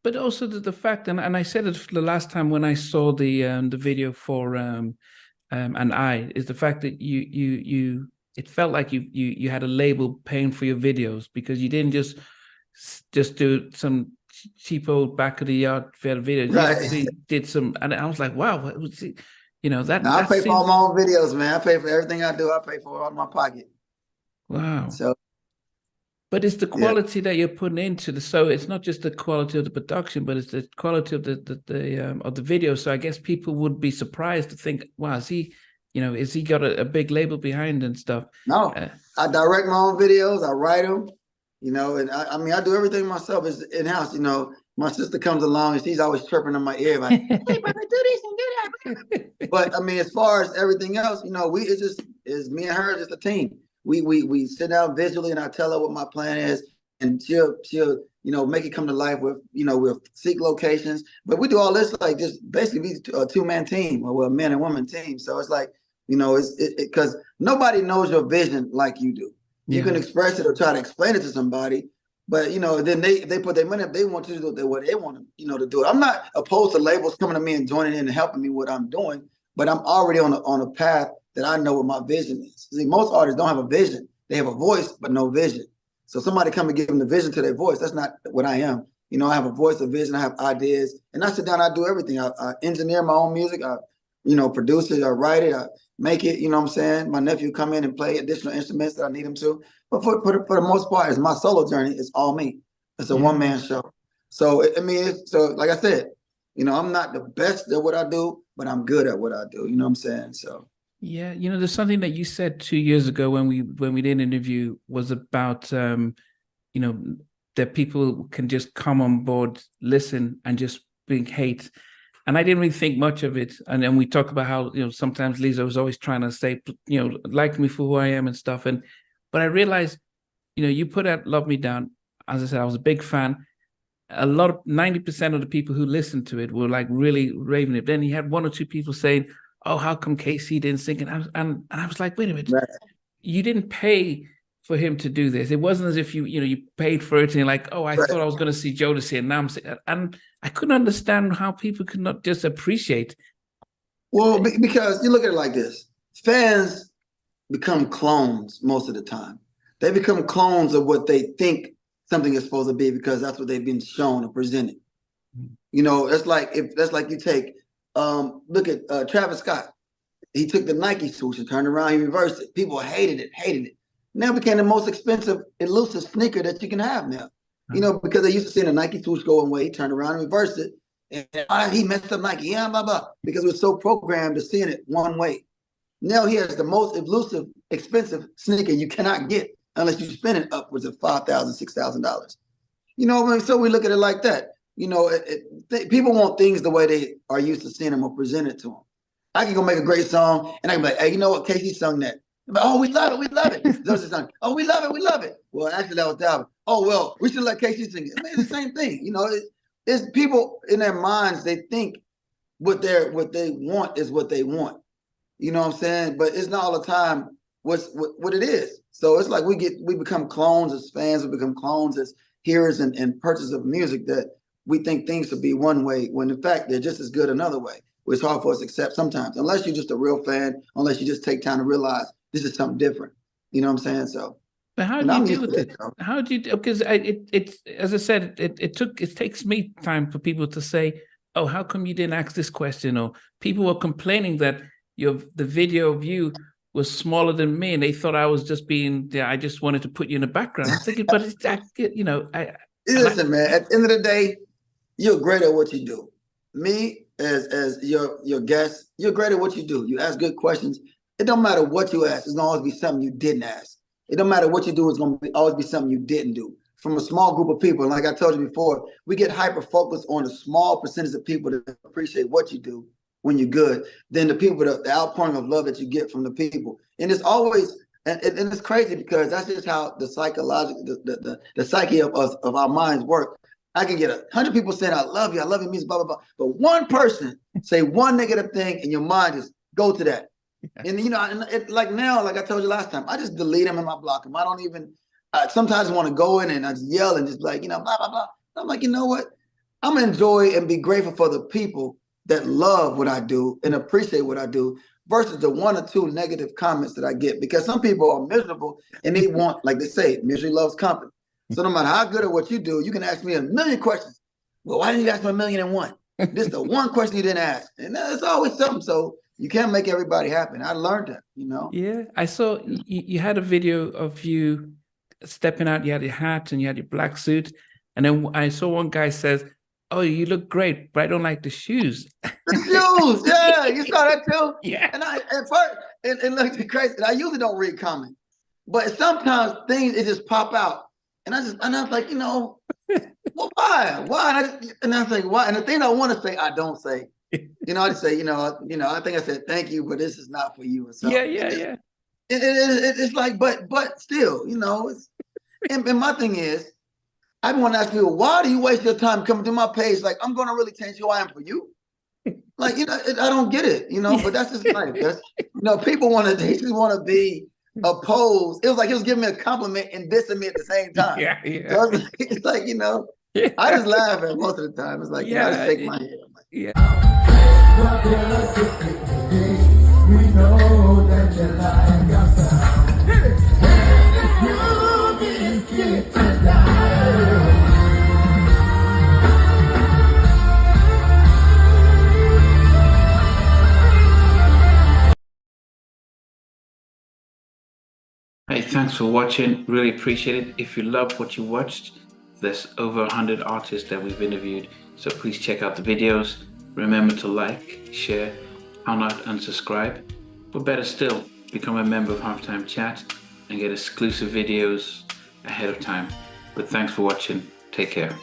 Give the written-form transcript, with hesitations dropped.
but also the fact, and I said it the last time when I saw the video for is the fact that you it felt like you had a label paying for your videos, because you didn't just do some cheap old back of the yard fair video. You Right. actually did some, and I was like, wow, what was it? That Now I that pay for seems, all my own videos, man. I pay for everything I do. I pay for it out of my pocket. wow. So But it's the yeah. quality that you're putting into so it's not just the quality of the production, but it's the quality of the video. So I guess people would be surprised to think, wow, is he got a big label behind and stuff? No, I direct my own videos. I write them, and I mean, I do everything myself. It's in-house, My sister comes along and she's always chirping in my ear, like, hey, brother, do this and do that. But I mean, as far as everything else, it's me and her, just a team. We sit down visually and I tell her what my plan is, and she'll make it come to life with, we'll seek locations. But we do all this like just basically a two-man team, or a man and woman team. So it's like, it's because nobody knows your vision like you do. You can express it or try to explain it to somebody, but then they put their money up. They want to do what they want to do it. I'm not opposed to labels coming to me and joining in and helping me what I'm doing, but I'm already on a path that I know what my vision is. See, most artists don't have a vision. They have a voice, but no vision. So somebody come and give them the vision to their voice. That's not what I am. I have a voice, a vision. I have ideas, and I sit down. I do everything. I engineer my own music. I produce it. I write it. I make it. You know what I'm saying? My nephew come in and play additional instruments that I need him to. But for the most part, it's my solo journey. It's all me. It's a one-man show. So like I said, I'm not the best at what I do, but I'm good at what I do. You know what I'm saying? So. Yeah, there's something that you said 2 years ago when we did an interview, was about that people can just come on board, listen, and just bring hate. And I didn't really think much of it. And then we talk about how sometimes Lisa was always trying to say like me for who I am and stuff. But I realized you put out Love Me Down. As I said, I was a big fan. 90% of the people who listened to it were like really raving it. Then he had one or two people saying, oh, how come KC didn't sing it? And I was like, wait a minute, right. You didn't pay for him to do this. It wasn't as if you paid for it and you're like, oh, I thought I was going to see Jodeci and now I'm singing. And I couldn't understand how people could not just appreciate. Well, because you look at it like this. Fans become clones most of the time. They become clones of what they think something is supposed to be, because that's what they've been shown or presented. It's like you take look at Travis Scott. He took the Nike swoosh and turned around. He reversed it. People hated it. Now it became the most expensive, elusive sneaker that you can have now. Because they used to see the Nike swoosh go one way. He turned around and reversed it. And he messed up Nike. Yeah, blah, blah. Because we're so programmed to seeing it one way. Now he has the most elusive, expensive sneaker you cannot get unless you spend it upwards of $5,000, $6,000. So we look at it like that. People want things the way they are used to seeing them or presented to them. I can go make a great song and I can be like, hey, you know what? Casey sung that. Like, oh, we love it. Those song. Oh, we love it. Well, actually, that was Dalvin. Oh, well, we should let Casey sing it. I mean, it's the same thing. It's people in their minds, they think what they want is what they want. You know what I'm saying? But it's not all the time what it is. So it's like we become clones as fans, we become clones as hearers and purchasers of music, that we think things should be one way when in fact they're just as good another way. It's hard for us to accept sometimes, unless you're just a real fan, unless you just take time to realize this is something different. You know what I'm saying? So, but how do you deal with it? How do you? Because it's as I said, it takes me time for people to say, oh, how come you didn't ask this question? Or people were complaining that the video of you was smaller than me, and they thought I was just being. Yeah, I just wanted to put you in the background. I'm thinking, but it's listen, man. At the end of the day, you're great at what you do. Me, as your guest, you're great at what you do. You ask good questions. It don't matter what you ask. It's gonna always be something you didn't ask. It don't matter what you do. It's gonna always be something you didn't do. From a small group of people, and like I told you before, we get hyper focused on a small percentage of people that appreciate what you do when you're good, than the people, the outpouring of love that you get from the people. And it's always, and it's crazy because that's just how the psychological, the psyche of our minds work. I can get 100 people saying, I love you music, blah, blah, blah. But one person say one negative thing and your mind just go to that. And like now, like I told you last time, I just delete them and I block them. I don't even, sometimes I want to go in and I just yell and just like, blah, blah, blah. I'm like, you know what? I'm gonna enjoy and be grateful for the people that love what I do and appreciate what I do versus the 1 or 2 negative comments that I get, because some people are miserable and they want, like they say, misery loves company. So no matter how good at what you do, you can ask me a million questions. Well, why didn't you ask me 1,000,001? This is the one question you didn't ask. And it's always something. So you can't make everybody happy. I learned that, you know? Yeah. I saw you had a video of you stepping out. You had your hat and you had your black suit. And then I saw one guy says, "Oh, you look great, but I don't like the shoes." The shoes, yeah, you saw that too? Yeah. And I at first, and look crazy, and I usually don't read comments, but sometimes things, it just pop out. And I was like, you know, well, why? Why? And I think, why? And the thing I want to say, I don't say. You know, I just say, you know, I think I said thank you, but this is not for you or something. Yeah. It's like, but still, you know, and my thing is, I want to ask people, why do you waste your time coming to my page? Like, I'm going to really change who I am for you. Like, you know, I don't get it, you know, but that's just life. That's, you know, people they just want to be opposed. It was like he was giving me a compliment and dissing me at the same time. Yeah. So it's like, you know, I just laugh at most of the time. It's like, you know, I just shake my head. I'm like, Yeah. We know that you like us. Hey, thanks for watching. Really appreciate it. If you loved what you watched, there's over 100 artists that we've interviewed. So please check out the videos. Remember to like, share, how not, and subscribe. But better still, become a member of Halftime Chat and get exclusive videos ahead of time. But thanks for watching. Take care.